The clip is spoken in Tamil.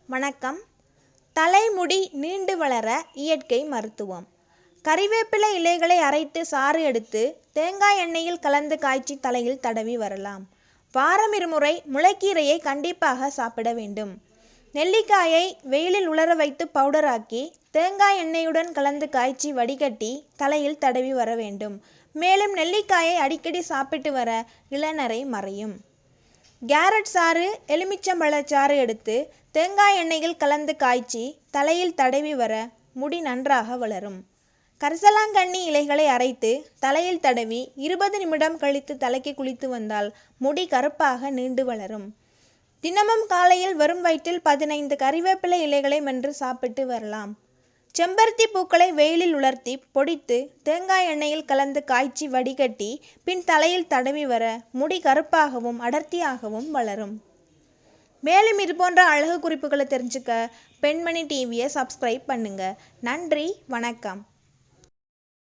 வணக்கம். தலைமுடி நீண்டு வளர இயற்கை மருத்துவம். கறிவேப்பிலை இலைகளை அரைத்து சாறு எடுத்து தேங்காய் எண்ணெயில் கலந்து காய்ச்சி தலையில் தடவி வரலாம். வாரம் 2 முறை முளைக்கீரையை கண்டிப்பாக சாப்பிட வேண்டும். நெல்லிக்காயை வெயிலில் உலர வைத்து பவுடராக்கி தேங்காய் எண்ணெயுடன் கலந்து காய்ச்சி வடிகட்டி தலையில் தடவி வர வேண்டும். மேலும் நெல்லிக்காயை அடிக்கடி சாப்பிட்டு வர இளநரை மறையும். கேரட் சாறு, எலுமிச்சம்பழச்சாறு எடுத்து தேங்காய் எண்ணெயில் கலந்து காய்ச்சி தலையில் தடவி வர முடி நன்றாக வளரும். கரிசலாங்கண்ணி இலைகளை அரைத்து தலையில் தடவி 20 நிமிடம் கழித்து தலைக்கு குளித்து வந்தால் முடி கருப்பாக நீண்டு வளரும். தினமும் காலையில் வெறும் வயிற்றில் 15 கறிவேப்பிலை இலைகளை மென்று சாப்பிட்டு வரலாம். செம்பருத்தி பூக்களை வெயிலில் உலர்த்தி பொடித்து தேங்காய் எண்ணெயில் கலந்து காய்ச்சி வடிகட்டி பின் தலையில் தடவி வர முடி கருப்பாகவும் அடர்த்தியாகவும் வளரும். மேலும் இதுபோன்ற அழகு குறிப்புகளை தெரிஞ்சுக்க பெண்மணி டிவியை சப்ஸ்கிரைப் பண்ணுங்க. நன்றி, வணக்கம்.